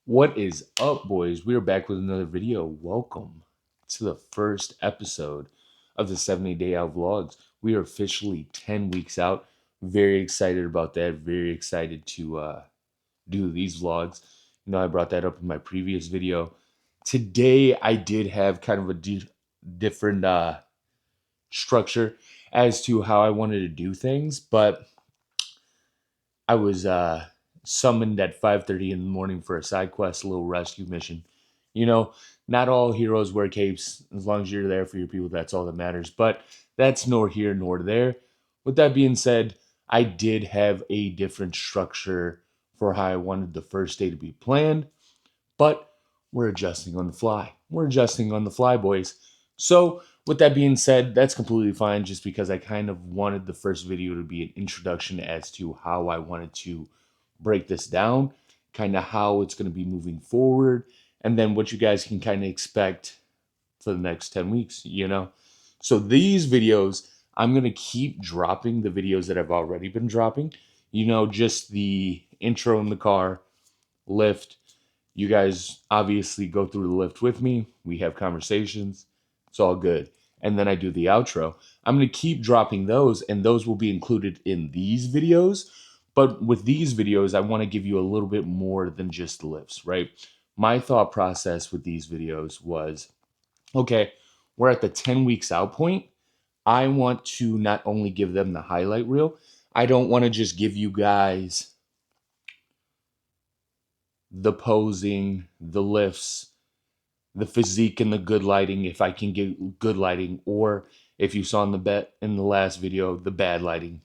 What is up, boys? We are back with another video. Welcome to the first episode of the 70 Day Out Vlogs. We are officially 10 weeks out. Very excited about that. Very excited to do these vlogs. I brought that up in my previous video. Today, I did have kind of a different structure as to how I wanted to do things, but I was summoned at 5:30 in the morning for a side quest, a little rescue mission. You know, not all heroes wear capes. As long as you're there for your people, that's all that matters. But that's nor here nor there. With that being said, I did have a different structure for how I wanted the first day to be planned, but we're adjusting on the fly. We're adjusting on the fly, boys. So, with that being said, that's completely fine just because I kind of wanted the first video to be an introduction as to how I wanted to break this down, kind of how it's going to be moving forward, and then what you guys can kind of expect for the next 10 weeks. So, these videos, I'm going to keep dropping the videos that I've already been dropping, just the intro in the car, lift, you guys obviously go through the lift with me. We have conversations. It's all good. And then I do the outro. I'm going to keep dropping those, and those will be included in these videos. But with these videos, I want to give you a little bit more than just the lifts, right? My thought process with these videos was okay, we're at the 10 weeks out point. I want to not only give them the highlight reel, I don't want to just give you guys the posing, the lifts, the physique and the good lighting if I can get good lighting, or if you saw in the last video, the bad lighting.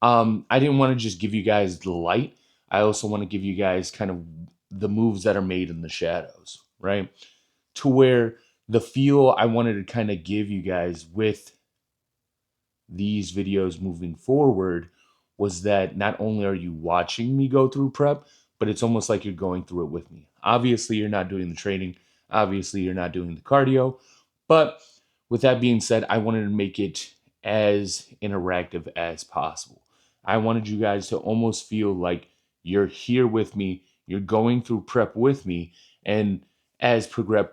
I didn't want to just give you guys the light. I also want to give you guys kind of the moves that are made in the shadows, right? To where the feel I wanted to kind of give you guys with these videos moving forward was that not only are you watching me go through prep, but it's almost like you're going through it with me. Obviously, you're not doing the training. Obviously, you're not doing the cardio. But with that being said, I wanted to make it as interactive as possible. I wanted you guys to almost feel like you're here with me, you're going through prep with me, and as progress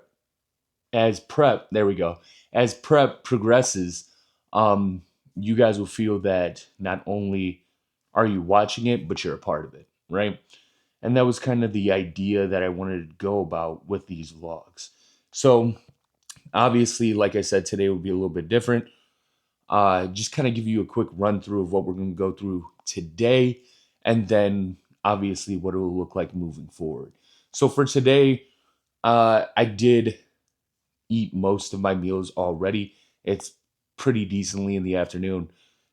as prep, there we go. As prep progresses, um, you guys will feel that not only are you watching it, but you're a part of it, right? And that was kind of the idea that I wanted to go about with these vlogs. So obviously, like I said, today will be a little bit different. Just kind of give you a quick run through of what we're going to go through today, and then obviously what it will look like moving forward. So for today, I did eat most of my meals already. It's pretty decently in the afternoon.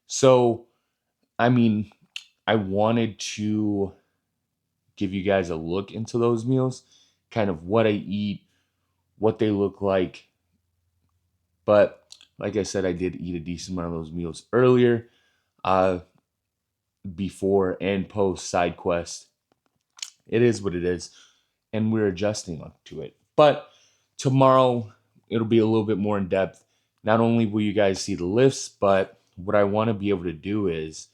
So, I mean, I wanted to give you guys a look into those meals, kind of what I eat, what they look like. But like I said, I did eat a decent amount of those meals earlier, uh, before and post side quest. It is what it is, and we're adjusting to it. But tomorrow, it'll be a little bit more in depth. Not only will you guys see the lifts, but what I want to be able to do is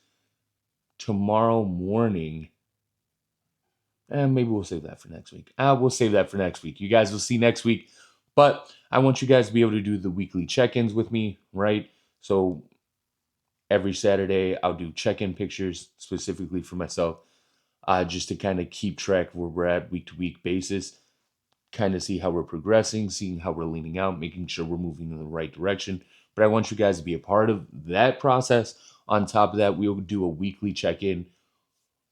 tomorrow morning, and maybe we'll save that for next week. We'll save that for next week. You guys will see next week. But I want you guys to be able to do the weekly check ins with me, right? So every Saturday, I'll do check in pictures specifically for myself, just to kind of keep track of where we're at week to week basis, kind of see how we're progressing, seeing how we're leaning out, making sure we're moving in the right direction. But I want you guys to be a part of that process. On top of that, we'll do a weekly check in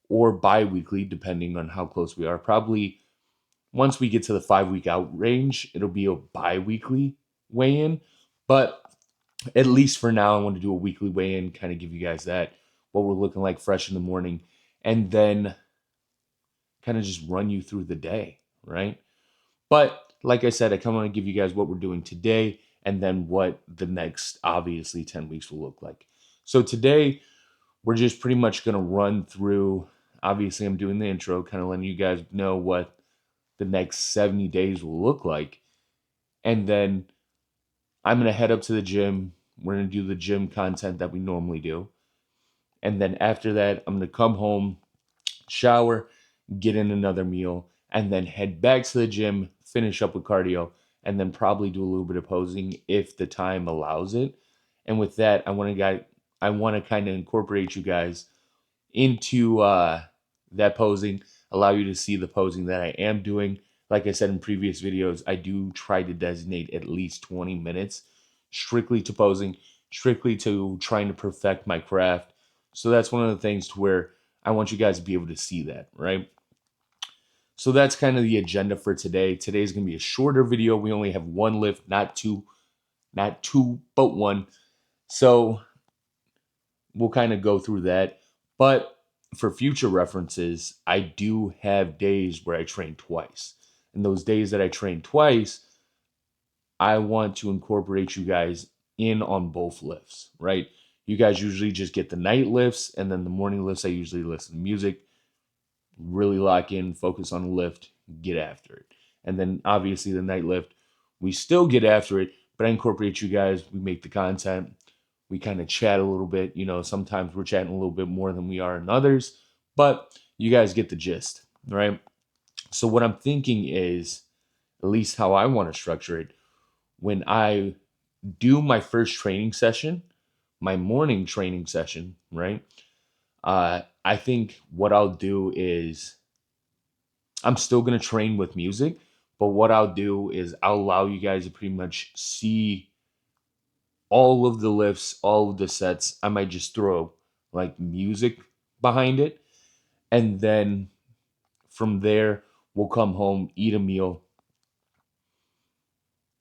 or bi weekly, depending on how close we are. Probably once we get to the 5 week out range, it'll be a bi weekly weigh in. But at least for now, I want to do a weekly weigh in, kind of give you guys that, what we're looking like fresh in the morning, and then kind of just run you through the day, right? But like I said, I kind of want to give you guys what we're doing today and then what the next, obviously, 10 weeks will look like. So today, we're just pretty much going to run through. Obviously, I'm doing the intro, kind of letting you guys know what the next 70 days will look like. And then I'm going to head up to the gym. We're going to do the gym content that we normally do. And then after that, I'm going to come home, shower, get in another meal. and then head back to the gym, finish up with cardio, and then probably do a little bit of posing if the time allows it. And with that, I want to kind of incorporate you guys into that posing, allow you to see the posing that I am doing. Like I said in previous videos, I do try to designate at least 20 minutes strictly to posing, strictly to trying to perfect my craft. So that's one of the things to where I want you guys to be able to see that, right? So that's kind of the agenda for today. Today's going to be a shorter video. We only have one lift, not two, but one. So we'll kind of go through that. But for future references, I do have days where I train twice. And those days that I train twice, I want to incorporate you guys in on both lifts, right? You guys usually just get the night lifts, and then the morning lifts, I usually listen to music, really lock in, focus on the lift, get after it. And then obviously the night lift, we still get after it, but I incorporate you guys. We make the content. We kind of chat a little bit. You know, sometimes we're chatting a little bit more than we are in others, but you guys get the gist, right? So what I'm thinking is, at least how I want to structure it, when I do my first training session, my morning training session, right? I think what I'll do is I'm still going to train with music, but what I'll do is I'll allow you guys to pretty much see all of the lifts, all of the sets. I might just throw like music behind it. And then from there, we'll come home, eat a meal,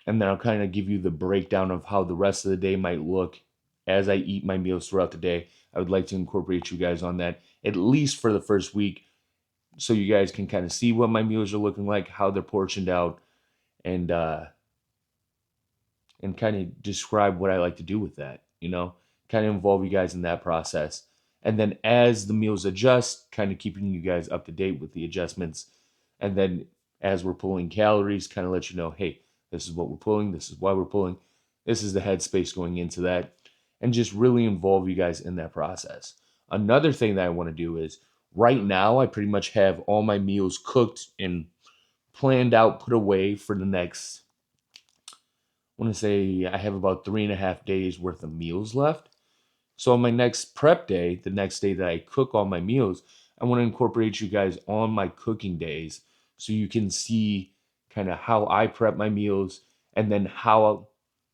and then I'll kind of give you the breakdown of how the rest of the day might look as I eat my meals throughout the day. I would like to incorporate you guys on that, at least for the first week, so you guys can kind of see what my meals are looking like, how they're portioned out, and kind of describe what I like to do with that, kind of involve you guys in that process. And then as the meals adjust, kind of keeping you guys up to date with the adjustments. And then as we're pulling calories, kind of let you know, hey, this is what we're pulling, this is why we're pulling, this is the headspace going into that, and just really involve you guys in that process. Another thing that I want to do is right now, I pretty much have all my meals cooked and planned out, put away for the next, I want to say I have about 3.5 days worth of meals left. So on my next prep day, the next day that I cook all my meals, I want to incorporate you guys on my cooking days so you can see kind of how I prep my meals and then how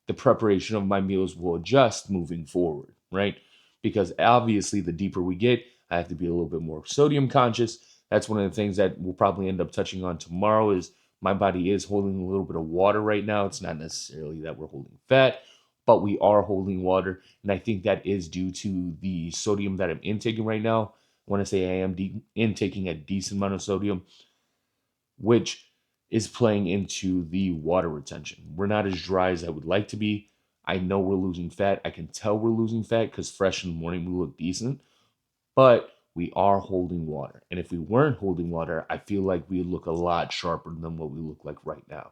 the preparation of my meals will adjust moving forward, right? Because obviously the deeper we get, I have to be a little bit more sodium conscious. That's one of the things that we'll probably end up touching on tomorrow is my body is holding a little bit of water right now. It's not necessarily that we're holding fat, but we are holding water. And I think that is due to the sodium that I'm intaking right now. I want to say I am intaking a decent amount of sodium, which is playing into the water retention. We're not as dry as I would like to be. I know we're losing fat. I can tell we're losing fat because fresh in the morning we look decent, but we are holding water. And if we weren't holding water, I feel like we look a lot sharper than what we look like right now.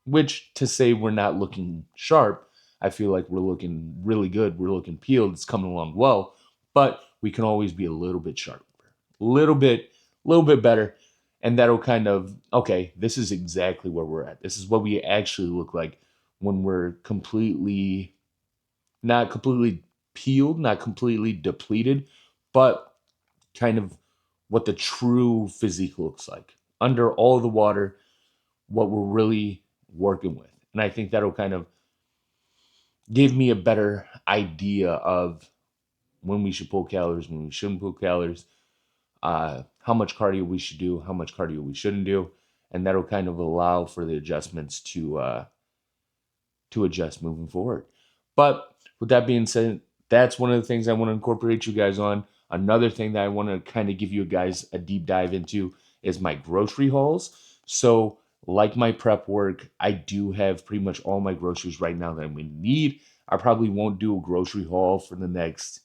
Which to say we're not looking sharp, I feel like we're looking really good. We're looking peeled. It's coming along well, but we can always be a little bit sharper, a little bit better. And that'll kind of, okay, this is exactly where we're at. This is what we actually look like when we're not completely peeled, not completely depleted, but kind of what the true physique looks like under all the water, what we're really working with. And I think that'll kind of give me a better idea of when we should pull calories, when we shouldn't pull calories, how much cardio we should do, how much cardio we shouldn't do, and that'll kind of allow for the adjustments to adjust moving forward. But with that being said, that's one of the things I want to incorporate you guys on. Another thing that I want to kind of give you guys a deep dive into is my grocery hauls. So, like my prep work, I do have pretty much all my groceries right now that I'm going to need. I probably won't do a grocery haul for the next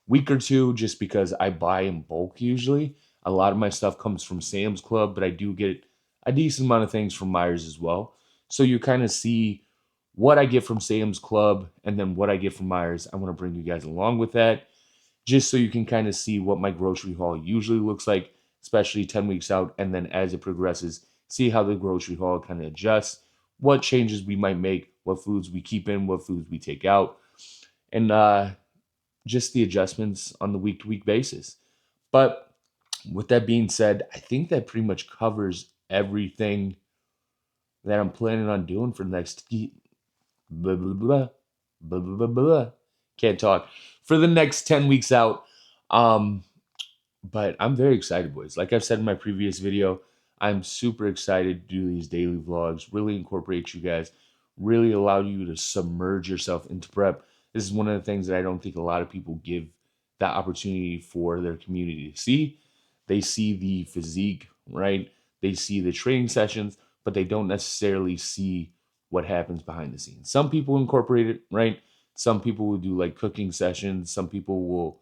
week or two just because I buy in bulk usually. A lot of my stuff comes from Sam's Club, but I do get a decent amount of things from Myers as well. So you kind of see what I get from Sam's Club and then what I get from Myers. I want to bring you guys along with that just so you can kind of see what my grocery haul usually looks like especially 10 weeks out. And then as it progresses, see how the grocery haul kind of adjusts, what changes we might make, what foods we keep in, what foods we take out, and just the adjustments on the week to week basis. But with that being said, I think that pretty much covers everything that I'm planning on doing for the next blah, blah, blah, blah, blah, blah, blah. Can't talk for the next 10 weeks out. Um, but I'm very excited, boys. Like I've said in my previous video, I'm super excited to do these daily vlogs, really incorporate you guys, really allow you to submerge yourself into prep. This is one of the things that I don't think a lot of people give that opportunity for their community to see. They see the physique, right? They see the training sessions, but they don't necessarily see what happens behind the scenes. Some people incorporate it, right? Some people will do like cooking sessions. Some people will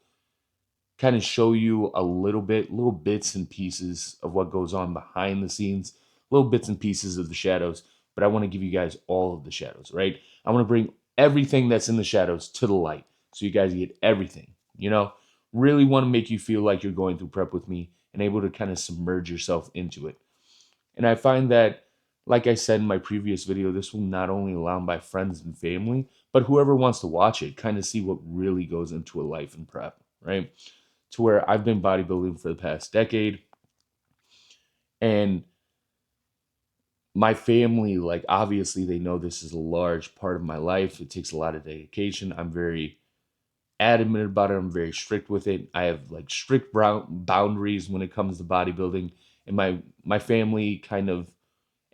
kind of show you a little bit, little bits and pieces of what goes on behind the scenes, little bits and pieces of the shadows. But I want to give you guys all of the shadows, right? I want to bring everything that's in the shadows to the light so you guys get everything, you know? Really want to make you feel like you're going through prep with me and able to kind of submerge yourself into it. And I find that, like I said in my previous video, this will not only allow my friends and family, but whoever wants to watch it, kind of see what really goes into a life in prep, right? To where I've been bodybuilding for the past decade, and my family, like, obviously they know this is a large part of my life. It takes a lot of dedication. I'm very adamant about it. I'm very strict with it. I have like strict boundaries when it comes to bodybuilding. And my family kind of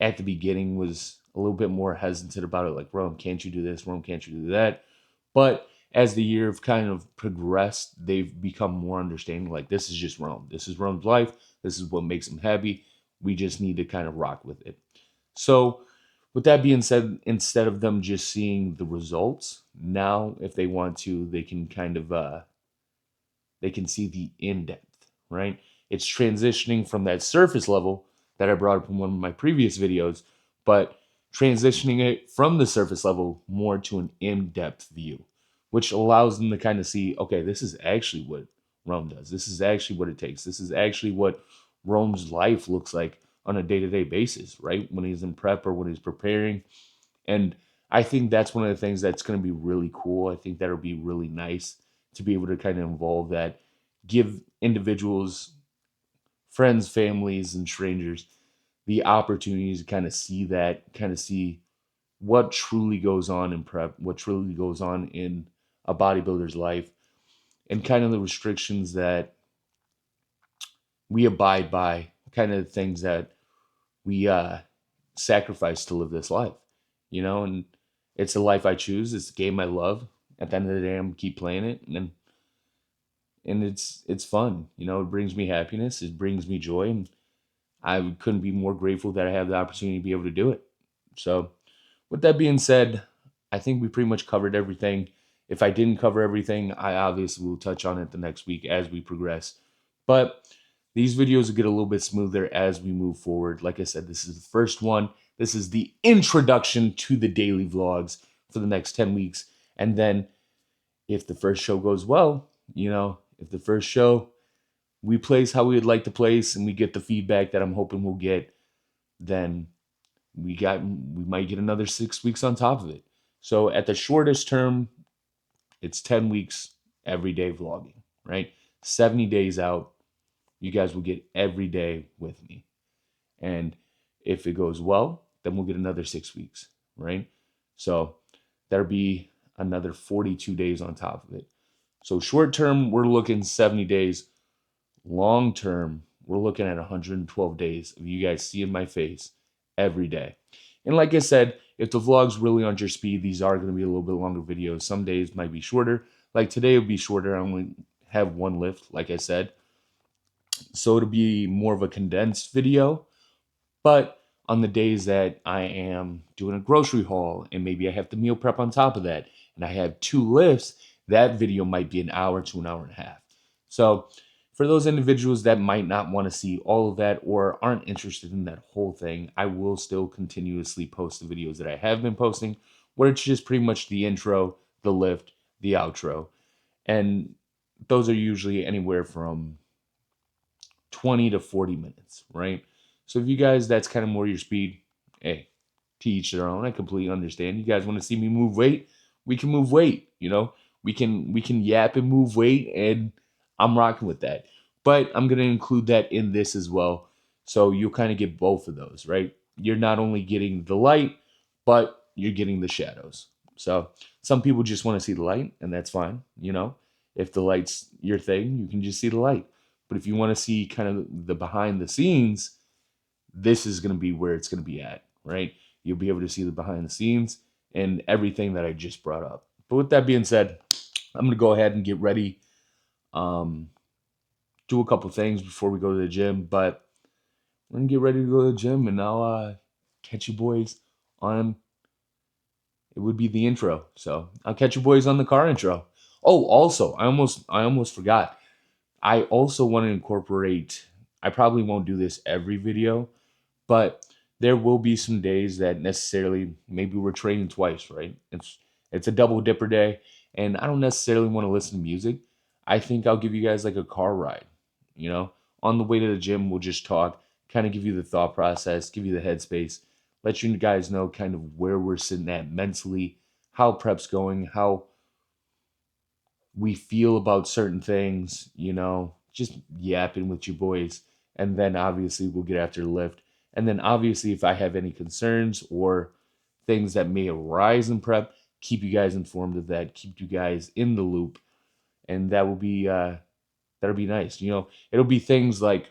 at the beginning was a little bit more hesitant about it, like, Rome, can't you do this? Rome, can't you do that? But as the year have kind of progressed, they've become more understanding. Like, this is just Rome. This is Rome's life. This is what makes him happy. We just need to kind of rock with it. So, with that being said, instead of them just seeing the results, now if they want to, they can kind of they can see the in depth, right? It's transitioning from that surface level that I brought up in one of my previous videos, but transitioning it from the surface level more to an in depth view, which allows them to kind of see, okay, this is actually what Rome does. This is actually what it takes. This is actually what Rome's life looks like on a day to day basis, right? When he's in prep or when he's preparing. And I think that's one of the things that's going to be really cool. I think that'll be really nice to be able to kind of involve that, give individuals, friends, families, and strangers the opportunities to kind of see that, kind of see what truly goes on in prep, what truly goes on in a bodybuilder's life, and kind of the restrictions that we abide by, kind of things that we sacrifice to live this life, you know. And it's a life I choose. It's a game I love. At the end of the day, I'm gonna keep playing it, and it's fun. You know, it brings me happiness. It brings me joy, and I couldn't be more grateful that I have the opportunity to be able to do it. So, with that being said, I think we pretty much covered everything. If I didn't cover everything, I obviously will touch on it the next week as we progress. But these videos will get a little bit smoother as we move forward. Like I said, this is the first one. This is the introduction to the daily vlogs for the next 10 weeks. And then if the first show goes well, you know, if the first show we place how we would like to place and we get the feedback that I'm hoping we'll get, then we might get another 6 weeks on top of it. So at the shortest term, it's 10 weeks everyday vlogging, right? 70 days out, you guys will get every day with me. And if it goes well, then we'll get another 6 weeks, right? So that'll be another 42 days on top of it. So short term, we're looking 70 days. Long term, we're looking at 112 days of you guys seeing my face every day. And like I said, if the vlogs really aren't your speed, these are going to be a little bit longer videos. Some days might be shorter. Like today will be shorter. I only have one lift, like I said. So it'll be more of a condensed video. But on the days that I am doing a grocery haul and maybe I have to meal prep on top of that and I have two lifts, that video might be an hour to an hour and a half. So for those individuals that might not want to see all of that or aren't interested in that whole thing, I will still continuously post the videos that I have been posting, where it's just pretty much the intro, the lift, the outro. And those are usually anywhere from 20 to 40 minutes, right? So if you guys, that's kind of more your speed, hey, to each their own. I completely understand. You guys want to see me move weight? We can move weight, you know? We can yap and move weight, and I'm rocking with that. But I'm gonna include that in this as well. So you'll kind of get both of those, right? You're not only getting the light, but you're getting the shadows. So some people just want to see the light, and that's fine, you know. If the light's your thing, you can just see the light. But if you want to see kind of the behind the scenes, this is going to be where it's going to be at, right? You'll be able to see the behind the scenes and everything that I just brought up. But with that being said, I'm going to go ahead and get ready, um, do a couple things before we go to the gym. But I'm going to get ready to go to the gym, and I'll catch you boys on, it would be the intro. So I'll catch you boys on the car intro. Oh, also, I almost forgot. I also want to incorporate, I probably won't do this every video, but there will be some days that necessarily maybe we're training twice, right? It's a double dipper day, and I don't necessarily want to listen to music. I think I'll give you guys like a car ride, you know? On the way to the gym, we'll just talk, kind of give you the thought process, give you the headspace, let you guys know kind of where we're sitting at mentally, how prep's going, how we feel about certain things, you know, just yapping with you boys. And then obviously we'll get after the lift. And then obviously, if I have any concerns or things that may arise in prep, keep you guys informed of that, keep you guys in the loop. And that will be that'll be nice. You know, it'll be things like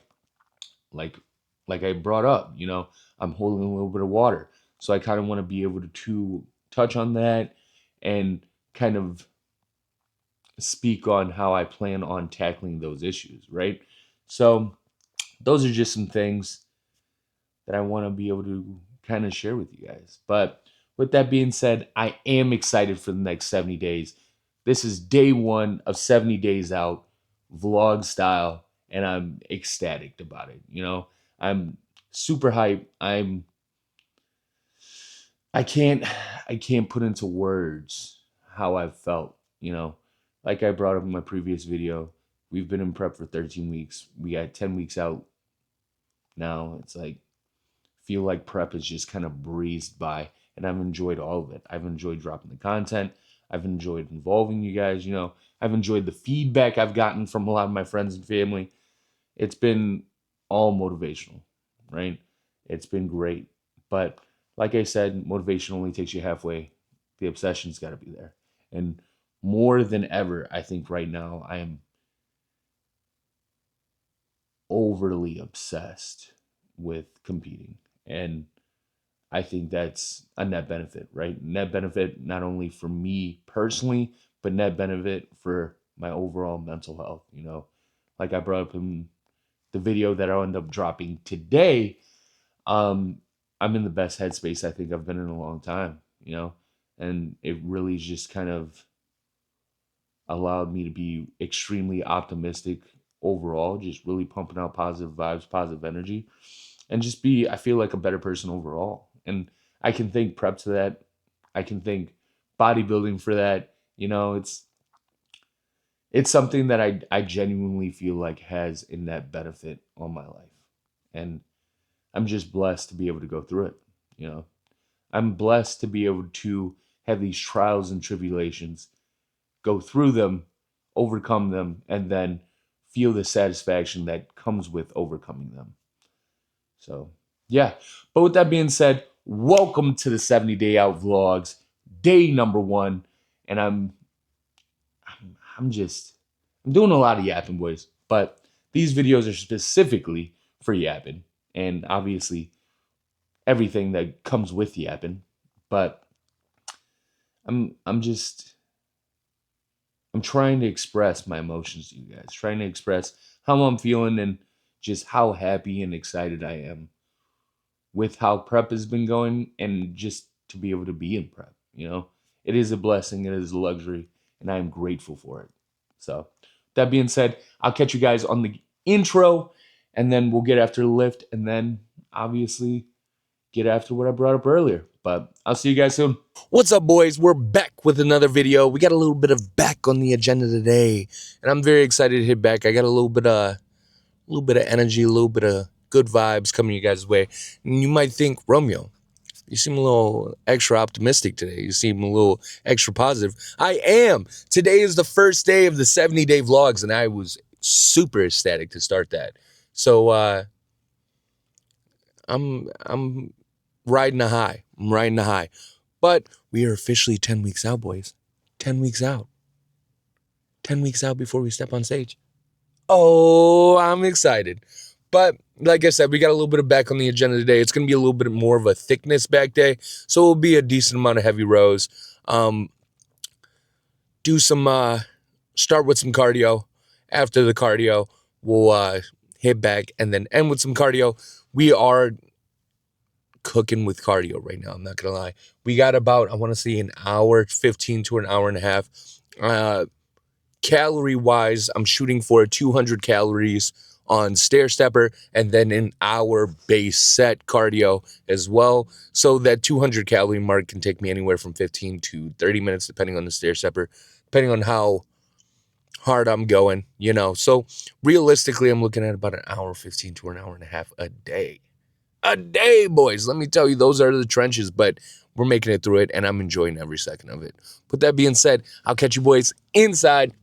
like I brought up, you know, I'm holding a little bit of water. So I kind of want to be able to touch on that and kind of speak on how I plan on tackling those issues, right? So those are just some things that I want to be able to kind of share with you guys. But with that being said, I am excited for the next 70 days. This is day one of 70 days out, vlog style, and I'm ecstatic about it. You know, I'm super hyped. I can't I can't put into words how I've felt, you know. Like I brought up in my previous video, we've been in prep for 13 weeks. We got 10 weeks out now. It's like feel like prep has just kind of breezed by, and I've enjoyed all of it. I've enjoyed dropping the content. I've enjoyed involving you guys, you know. I've enjoyed the feedback I've gotten from a lot of my friends and family. It's been all motivational, right? It's been great. But like I said, motivation only takes you halfway. The obsession's got to be there. And more than ever, I think right now I am overly obsessed with competing. And I think that's a net benefit, right? Net benefit not only for me personally, but net benefit for my overall mental health, you know. Like I brought up in the video that I'll end up dropping today, um, I'm in the best headspace I think I've been in a long time, you know, and it really just kind of allowed me to be extremely optimistic overall, just really pumping out positive vibes, positive energy, and just be, I feel like a better person overall. And I can thank prep to that. I can thank bodybuilding for that. You know, it's something that I genuinely feel like has a net benefit on my life. And I'm just blessed to be able to go through it. You know, I'm blessed to be able to have these trials and tribulations, go through them, overcome them, and then feel the satisfaction that comes with overcoming them. So, yeah. But with that being said, welcome to the 70 Day Out Vlogs, day number one. And I'm just, I'm doing a lot of yapping, boys. But these videos are specifically for yapping. And obviously, everything that comes with yapping. But I'm just I'm trying to express my emotions to you guys, trying to express how I'm feeling and just how happy and excited I am with how prep has been going and just to be able to be in prep, you know. It is a blessing, it is a luxury, and I am grateful for it. So, that being said, I'll catch you guys on the intro, and then we'll get after the lift, and then obviously get after what I brought up earlier. But I'll see you guys soon. What's up, boys? We're back with another video. We got a little bit of back on the agenda today, and I'm very excited to hit back. I got a little bit of a little bit of energy, a little bit of good vibes coming your guys' way. And you might think, Romeo, you seem a little extra optimistic today. You seem a little extra positive. I am. Today is the first day of the 70-day vlogs, and I was super ecstatic to start that. So I'm riding a high. I'm riding a high. But we are officially 10 weeks out, boys. 10 weeks out. 10 weeks out before we step on stage. Oh, I'm excited. But like I said, we got a little bit of back on the agenda today. It's going to be a little bit more of a thickness back day. So it'll be a decent amount of heavy rows. Do some, start with some cardio. After the cardio, we'll hit back and then end with some cardio. We are cooking with cardio right now. I'm not going to lie. We got about, I want to say, an hour, 15 to an hour and a half. Calorie wise, I'm shooting for 200 calories on stair stepper and then an hour base set cardio as well. So that 200 calorie mark can take me anywhere from 15 to 30 minutes, depending on the stair stepper, depending on how hard I'm going, you know. So realistically, I'm looking at about an hour, 15 to an hour and a half a day. A day, boys. Let me tell you, those are the trenches, but we're making it through it, and I'm enjoying every second of it. With that being said, I'll catch you boys inside.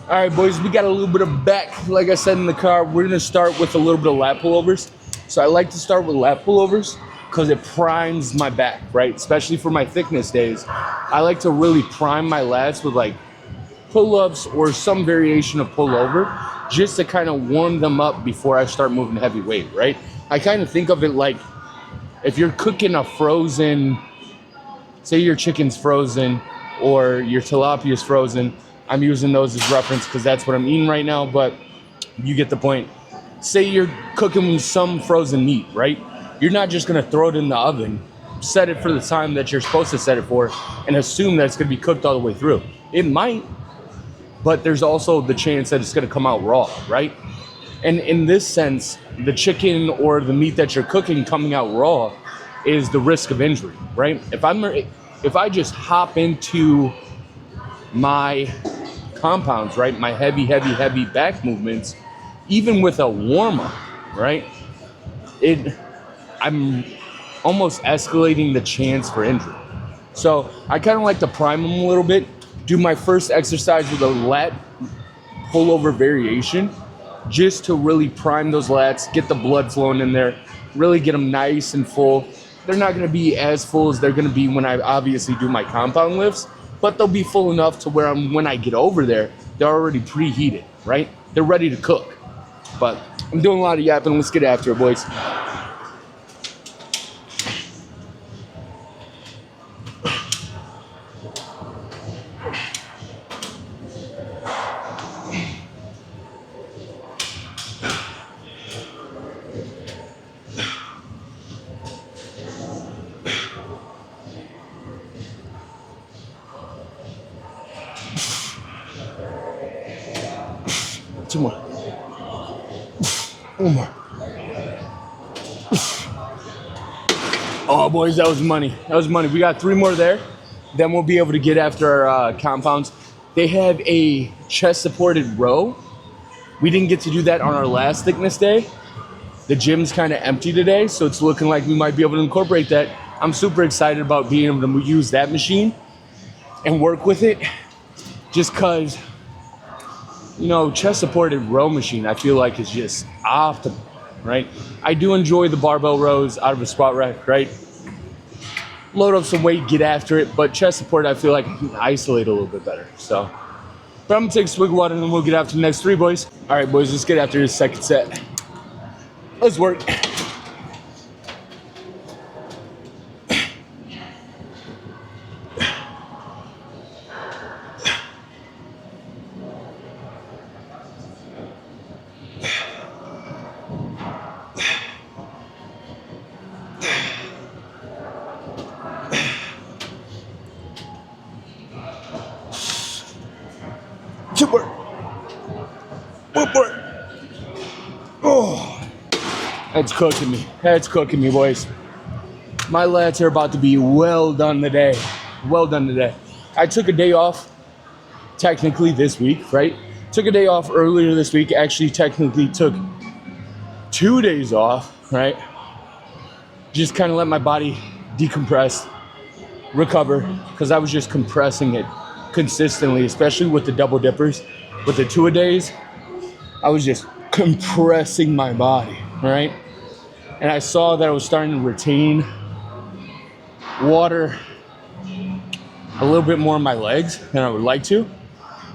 All right, boys, we got a little bit of back, like I said, in the car. We're going to start with a little bit of lat pullovers. So I like to start with lat pullovers because it primes my back, right? Especially for my thickness days. I like to really prime my lats with like pull-ups or some variation of pullover just to kind of warm them up before I start moving heavy weight, right? I kind of think of it like if you're cooking a frozen, say your chicken's frozen or your tilapia's frozen. I'm using those as reference because that's what I'm eating right now, but you get the point. Say you're cooking some frozen meat, right? You're not just gonna throw it in the oven, set it for the time that you're supposed to set it for, and assume that it's gonna be cooked all the way through. It might, but there's also the chance that it's gonna come out raw, right? And in this sense, the chicken or the meat that you're cooking coming out raw is the risk of injury, right? If I just hop into my compounds, right, my heavy back movements, even with a warm-up, right, I'm almost escalating the chance for injury. So I kind of like to prime them a little bit, do my first exercise with a lat pullover variation, just to really prime those lats, get the blood flowing in there, really get them nice and full. They're not going to be as full as they're going to be when I obviously do my compound lifts, but they'll be full enough to where when I get over there, they're already preheated, right? They're ready to cook. But I'm doing a lot of yapping. Let's get after it, boys. Two more. One more. Oh, boys, that was money. That was money. We got 3 more there. Then we'll be able to get after our compounds. They have a chest-supported row. We didn't get to do that on our last thickness day. The gym's kind of empty today, so it's looking like we might be able to incorporate that. I'm super excited about being able to use that machine and work with it just because, you know, chest-supported row machine, I feel like is just optimal, right? I do enjoy the barbell rows out of a squat rack, right? Load up some weight, get after it, but chest support, I feel like I can isolate a little bit better, so. But I'm gonna take a swig of water and then we'll get after the next 3, boys. All right, boys, let's get after this second set. Let's work. Two more. One more. Oh, that's cooking me. That's cooking me, boys. My lats are about to be well done today. Well done today. I took a day off, technically this week, right? Took a day off earlier this week. Actually, technically took 2 days off, right? Just kind of let my body decompress, recover, because I was just compressing it consistently, especially with the double dippers. With the 2-a-days, I was just compressing my body, right? And I saw that I was starting to retain water a little bit more in my legs than I would like to.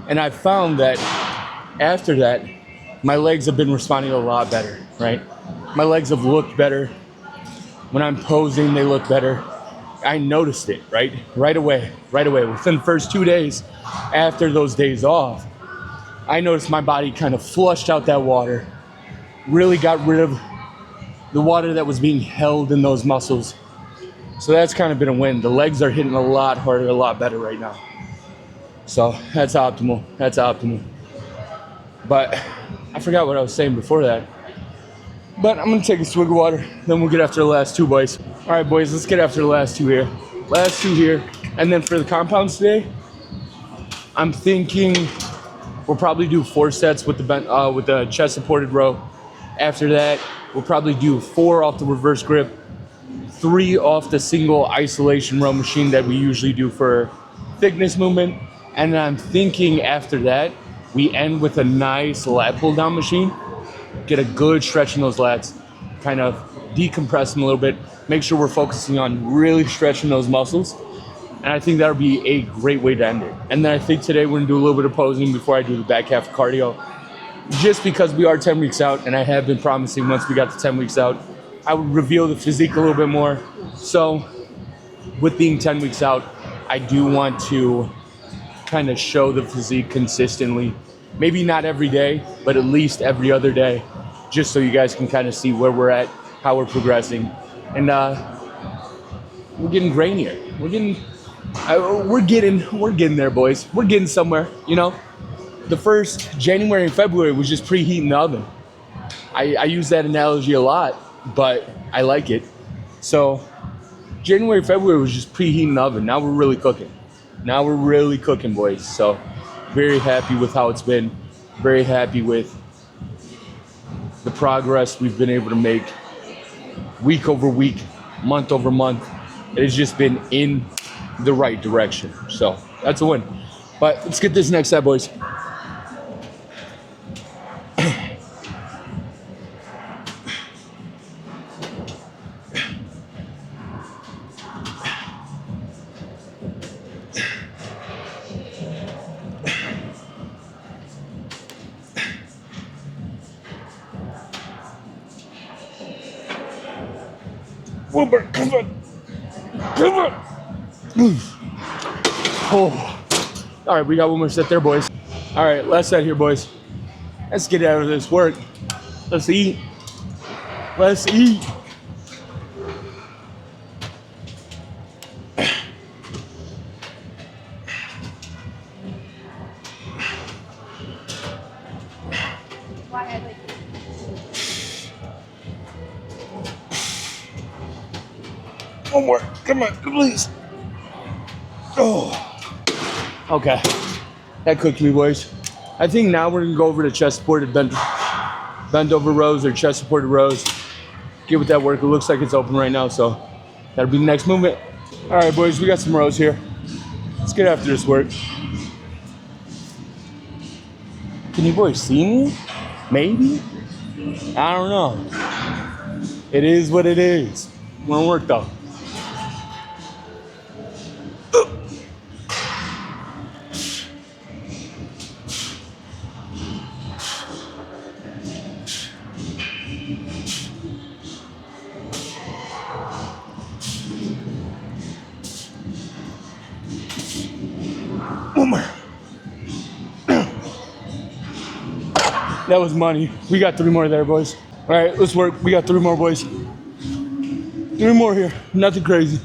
And I found that after that, my legs have been responding a lot better, right? My legs have looked better. When I'm posing, they look better. I noticed it, right? Right away. Within the first 2 days after those days off, I noticed my body kind of flushed out that water, really got rid of the water that was being held in those muscles. So that's kind of been a win. The legs are hitting a lot harder, a lot better right now. So that's optimal. But I forgot what I was saying before that. But I'm gonna take a swig of water, then we'll get after the last 2, boys. All right, boys, let's get after the last 2 here. And then for the compounds today, I'm thinking we'll probably do 4 sets with the chest supported row. After that, we'll probably do 4 off the reverse grip, 3 off the single isolation row machine that we usually do for thickness movement. And then I'm thinking after that, we end with a nice lat pull down machine. Get a good stretch in those lats, kind of decompress them a little bit, make sure we're focusing on really stretching those muscles. And I think that'll be a great way to end it. And then I think today we're gonna do a little bit of posing before I do the back half of cardio. Just because we are 10 weeks out, and I have been promising once we got to 10 weeks out, I would reveal the physique a little bit more. So with being 10 weeks out, I do want to kind of show the physique consistently. Maybe not every day, but at least every other day, just so you guys can kind of see where we're at, how we're progressing. And we're getting grainier. We're getting there, boys. We're getting somewhere, you know? The first January and February was just preheating the oven. I use that analogy a lot, but I like it. So January, February was just preheating the oven. Now we're really cooking. Boys. So very happy with how it's been. Very happy with the progress we've been able to make week over week, month over month. It has just been in the right direction. So that's a win. But let's get this next set, boys. Wilbert, come on. Oh. All right, we got one more set there, boys. All right, last set here, boys. Let's get out of this work. Let's eat. One more. Come on, please. Oh. Okay. That cooked me, boys. I think now we're going to go over to chest supported bend over rows or chest supported rows. Get with that work. It looks like it's open right now, so that'll be the next movement. All right, boys, we got some rows here. Let's get after this work. Can you boys see me? Maybe? I don't know. It is what it is. Won't work though. One more. That was money. We got 3 more there, boys. All right, let's work. We got 3 more, boys. 3 more here. Nothing crazy.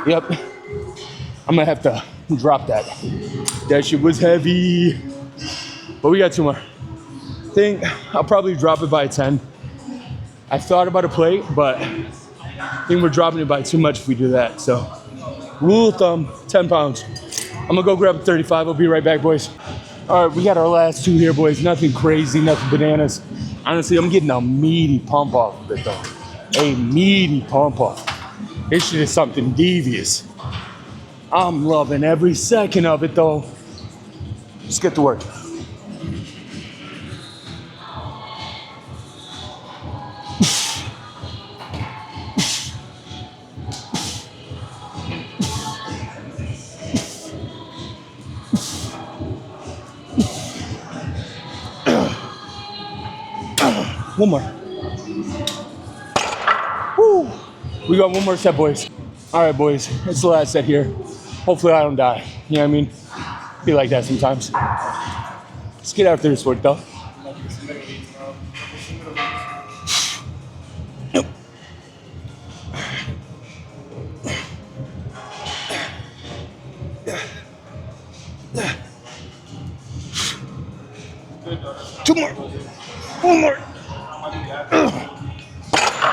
Yep. I'm gonna have to Drop that. That shit was heavy. But we got 2 more. Think I'll probably drop it by 10. I thought about a plate, but I think we're dropping it by too much if we do that. So, rule of thumb, 10 pounds. I'm gonna go grab a 35. I'll be right back, boys. All right, we got our last 2 here, boys. Nothing crazy, nothing bananas. Honestly, I'm getting a meaty pump off of it, though. A meaty pump off. This shit is something devious. I'm loving every second of it, though. Let's get to work. One more. Woo. We got 1 more set, boys. All right, boys. It's the last set here. Hopefully I don't die. You know what I mean? Be like that sometimes. Let's get after this work, though. Two more. 1 more.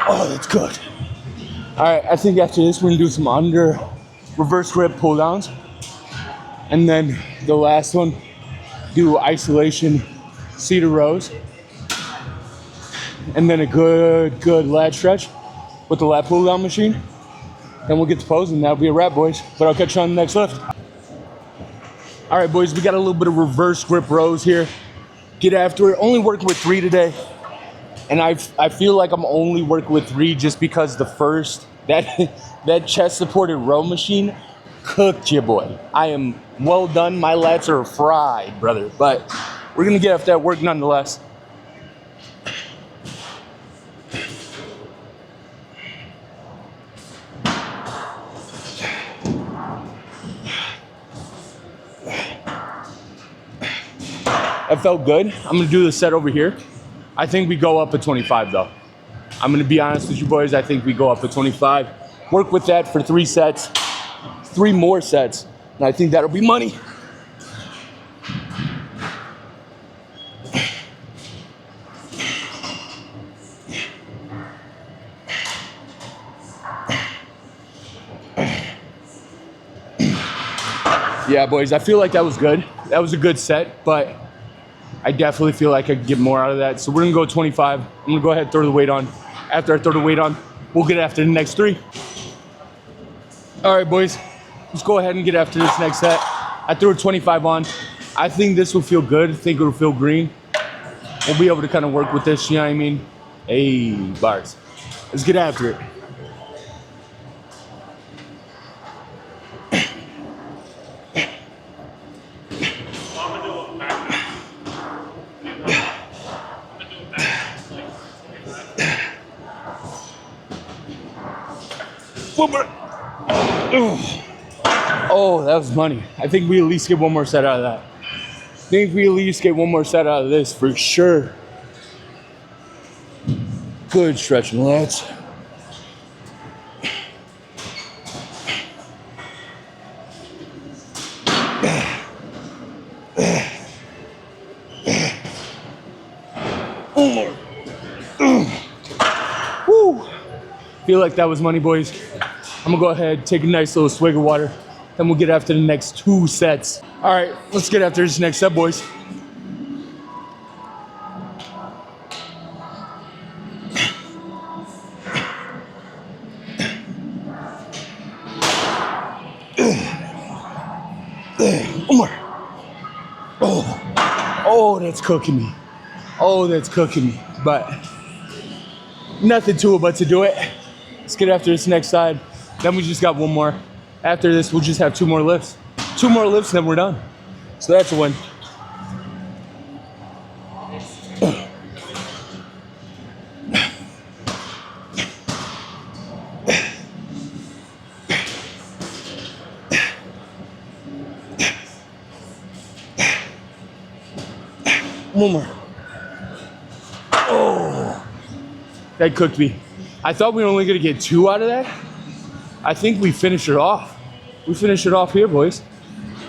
Oh, that's good. All right, I think after this, we're gonna do some under reverse grip pull downs. And then the last one, do isolation cedar rows. And then a good lat stretch with the lat pull down machine. Then we'll get to pose and that'll be a wrap, boys. But I'll catch you on the next lift. All right, boys, we got a little bit of reverse grip rows here. Get after it. Only working with 3 today. And I feel like I'm only working with 3 just because the first, that chest supported row machine cooked you, boy. I am well done. My lats are fried, brother. But we're gonna get after that work nonetheless. That felt good. I'm gonna do the set over here. I think we go up at 25 though. I'm gonna be honest with you boys, I think we go up at 25. Work with that for 3 sets, 3 more sets, and I think that'll be money. Yeah, boys, I feel like that was good. That was a good set, but I definitely feel like I could get more out of that. So we're gonna go 25. I'm gonna go ahead and throw the weight on. After I throw the weight on, we'll get after the next 3. All right, boys, let's go ahead and get after this next set. I threw a 25 on. I think this will feel good. I think it'll feel green. We'll be able to kind of work with this, you know what I mean? Hey, bars. Let's get after it. Oh, that was money. I think we at least get 1 more set out of that. I think we at least get 1 more set out of this for sure. Good stretching, lads. Woo! Feel like that was money, boys. I'm gonna go ahead, take a nice little swig of water, then we'll get after the next 2 sets. All right, let's get after this next set, boys. One more. Oh, that's cooking me. Oh, that's cooking me. But nothing to it but to do it. Let's get after this next side. Then we just got 1 more. After this, we'll just have 2 more lifts. 2 more lifts, and then we're done. So that's a win. One more. Oh, that cooked me. I thought we were only gonna get 2 out of that. I think we finished it off. We finished it off here, boys.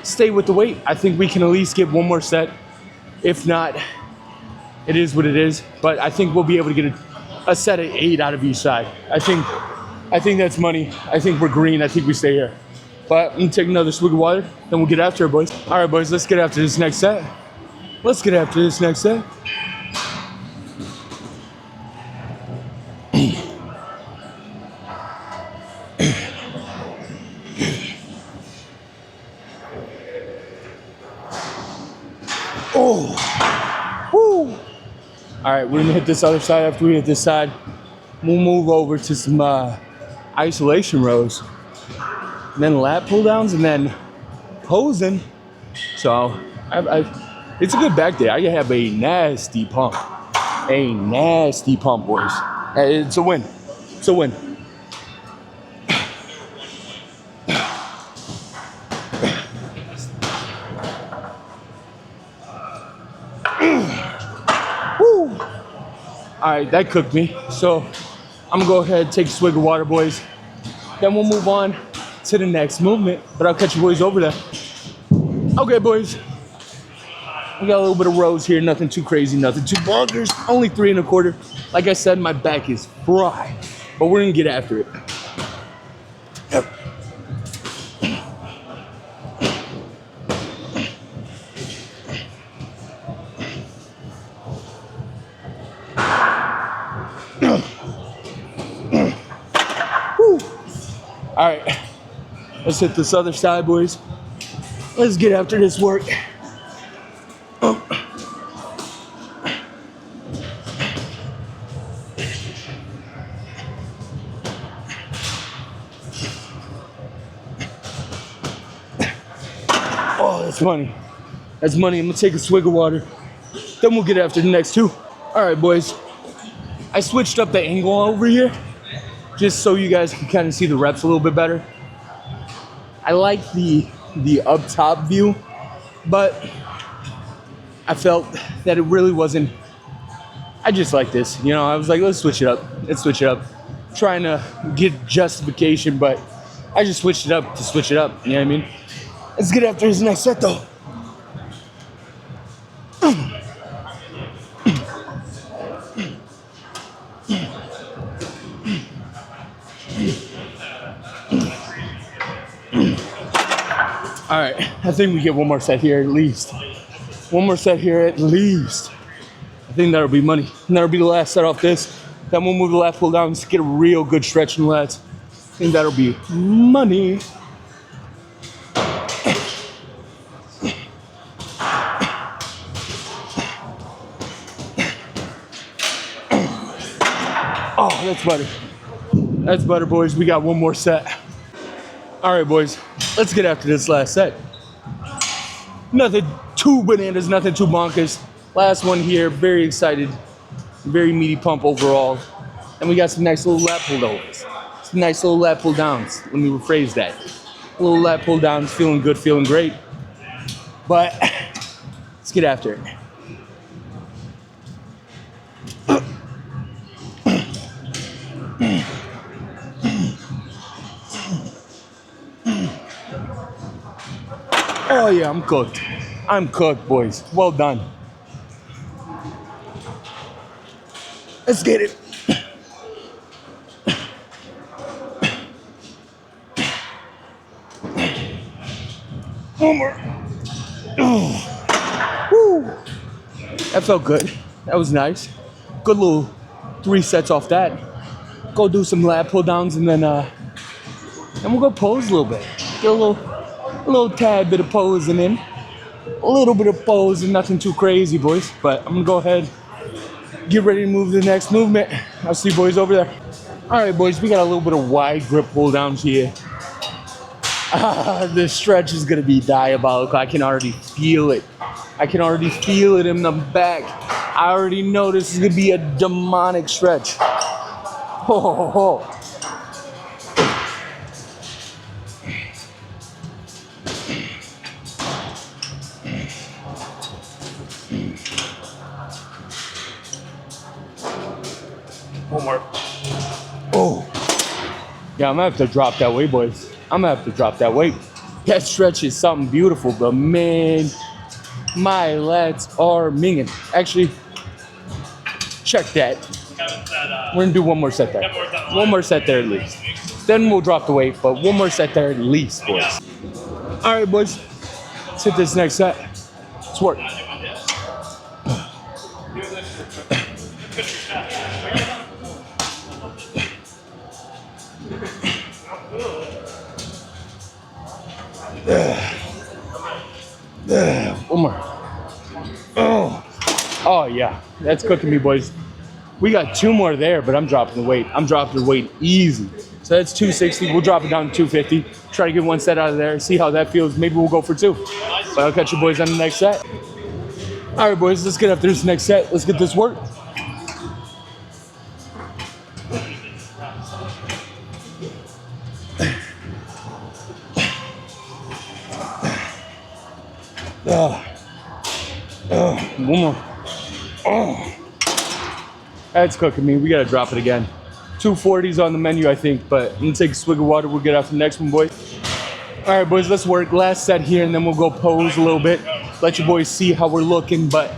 stay with the weight. I think we can at least get one more set. If not, it is what it is. But I think we'll be able to get a set of 8 out of each side. I think that's money. I think we're green. I think we stay here. But I'm gonna take another swig of water, then we'll get after it, boys. All right, boys, let's get after this next set. Let's get after this next set. Oh, woo. All right, we're gonna hit this other side. After we hit this side, we'll move over to some isolation rows, and then lat pull downs, and then posing. So it's a good back day. I have a nasty pump, boys. It's a win. It's a win. Woo. All right, that cooked me. So I'm gonna go ahead and take a swig of water, boys. Then we'll move on to the next movement. But I'll catch you boys over there. Okay, boys. We got a little bit of rows here. Nothing too crazy, nothing too bonkers. Only 3 1/4. Like I said, my back is fried. But we're gonna get after it. Yep. All right, let's hit this other side, boys. Let's get after this work. Oh, that's money. That's money. I'm gonna take a swig of water. Then we'll get after the next 2. All right, boys. I switched up the angle over here just so you guys can kind of see the reps a little bit better. I like the up top view, but I felt that it really wasn't. I just like this, you know. I was like, let's switch it up. Let's switch it up. Trying to get justification, but I just switched it up to switch it up. You know what I mean? Let's get after this next set, though. All right, I think we get one more set here at least. One more set here at least. I think that'll be money. And that'll be the last set off this. Then we'll move the lat pull down to get a real good stretch in the lats. I think that'll be money. Oh, that's butter. That's butter, boys. We got one more set. All right, boys. Let's get after this last set. Nothing too bananas, nothing too bonkers. Last one here. Very excited. Very meaty pump overall. And we got some nice little lat pull downs. Some nice little lat pull downs. Let me rephrase that. A little lat pull downs. Feeling good, feeling great. But let's get after it. Oh yeah, I'm cooked. I'm cooked, boys. Well done. Let's get it. One more. Oh. Woo. That felt good. That was nice. Good little 3 sets off that. Go do some lat pull downs and then we'll go pose a little bit. Get a little tad bit of posing in. A little bit of posing, nothing too crazy, boys. But I'm gonna go ahead, get ready to move to the next movement. I'll see you boys over there. All right, boys, we got a little bit of wide grip pull downs here. The stretch is gonna be diabolical. I can already feel it. I can already feel it in the back. I already know this is gonna be a demonic stretch. Ho, ho, ho. One more. Oh. Yeah, I'm gonna have to drop that weight, boys. I'm gonna have to drop that weight. That stretch is something beautiful, but man, my lats are minging. Actually, check that. We're gonna do one more set there. One more set there at least. Then we'll drop the weight, but one more set there at least, boys. All right, boys. Let's hit this next set. Let's work. One more. Oh yeah, that's cooking me, boys. We got 2 more there, but I'm dropping the weight. I'm dropping the weight easy. So that's 260. We'll drop it down to 250. Try to get 1 set out of there. See how that feels. Maybe we'll go for 2. But I'll catch you boys on the next set. All right, boys. Let's get after this next set. Let's get this work. One more. That's cooking me. We gotta drop it again. 240s on the menu, I think, but I'm gonna take a swig of water. We'll get after the next one, boys. All right, boys, let's work. Last set here, and then we'll go pose a little bit. Let you boys see how we're looking, but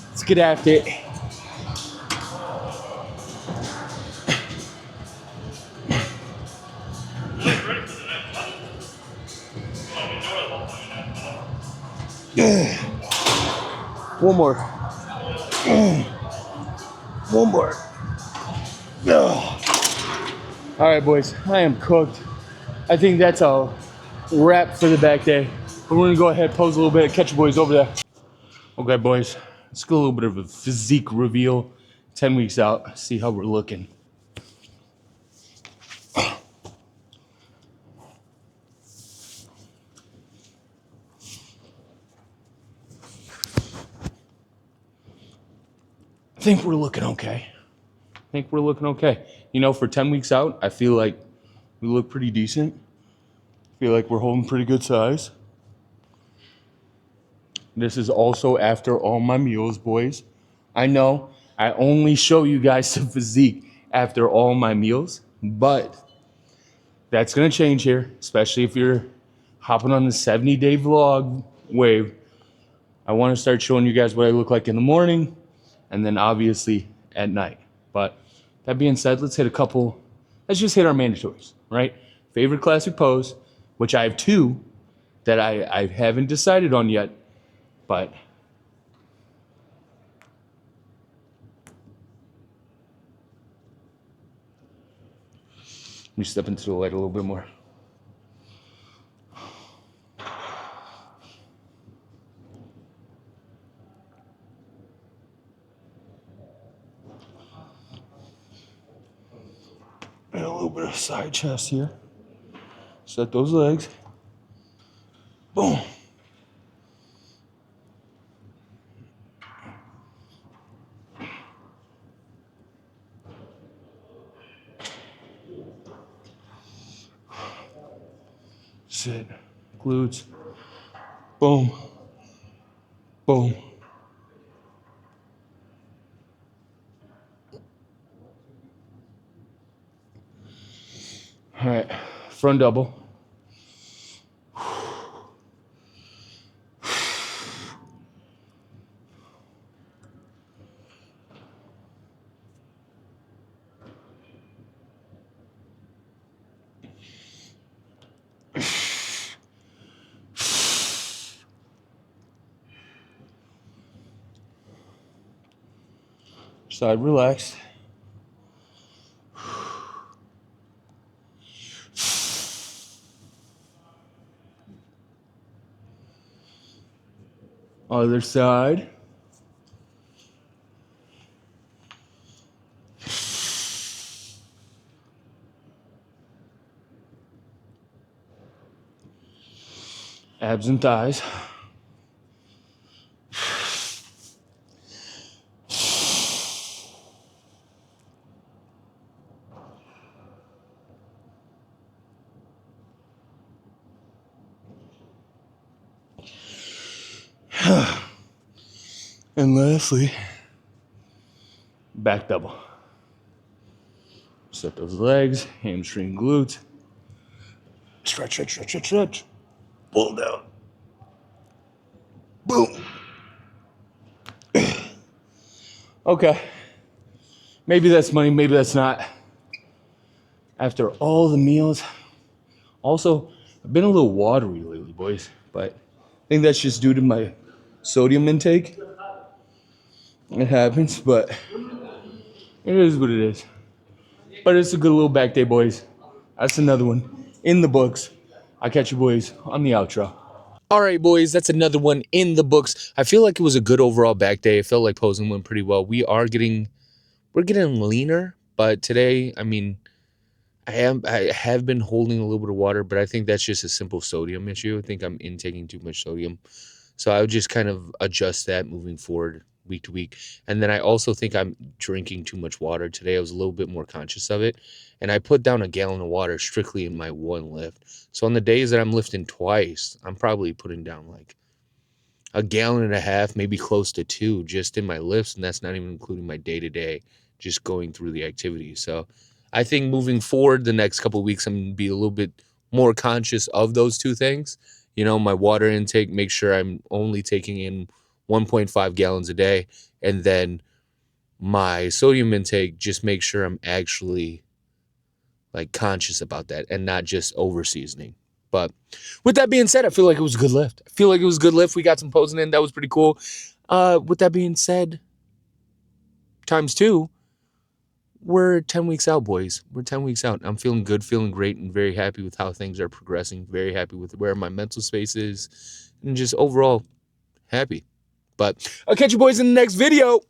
let's get after it. One more. One more. All right, boys, I am cooked. I think that's a wrap for the back day. But we're gonna go ahead, pose a little bit, catch you boys over there. Okay, boys, let's get a little bit of a physique reveal. 10 weeks out, see how we're looking. I think we're looking okay. You know, for 10 weeks out, I feel like we look pretty decent. I feel like we're holding pretty good size. This is also after all my meals, boys. I know I only show you guys the physique after all my meals, but that's gonna change here, especially if you're hopping on the 70-day vlog wave. I wanna start showing you guys what I look like in the morning and then obviously at night. But that being said, let's just hit our mandatories, right? Favorite classic pose, which I have 2 that I haven't decided on yet, but let me step into the light a little bit more. And a little bit of side chest here. Set those legs. Boom. Sit. Glutes. Boom. Boom. All right, front double. Side relaxed. Other side. Abs and thighs. And lastly, back double. Set those legs, hamstring glutes. Stretch, stretch, stretch, stretch, stretch. Pull down. Boom. Okay. Maybe that's money, maybe that's not. After all the meals. Also, I've been a little watery lately, boys, but I think that's just due to my sodium intake. It happens, but it is what it is. But it's a good little back day, boys. That's another one in the books. I'll catch you boys on the outro. All right, boys, that's another one in the books. I feel like it was a good overall back day. I felt like posing went pretty well. We're getting leaner, but today, I mean, I have been holding a little bit of water, but I think that's just a simple sodium issue. I think I'm intaking too much sodium. So I would just kind of adjust that moving forward week to week. And then I also think I'm drinking too much water. Today I was a little bit more conscious of it. And I put down a gallon of water strictly in my one lift. So on the days that I'm lifting twice, I'm probably putting down like a gallon and a half, maybe close to 2 just in my lifts. And that's not even including my day-to-day, just going through the activities. So I think moving forward the next couple of weeks, I'm going to be a little bit more conscious of those two things. You know, my water intake, make sure I'm only taking in 1.5 gallons a day. And then my sodium intake, just make sure I'm actually like conscious about that and not just over seasoning. But with that being said, I feel like it was a good lift. I feel like it was a good lift. We got some posing in. That was pretty cool. With that being said, times 2, we're 10 weeks out, boys. We're 10 weeks out. I'm feeling good, feeling great, and very happy with how things are progressing. Very happy with where my mental space is, and just overall happy. But I'll catch you boys in the next video.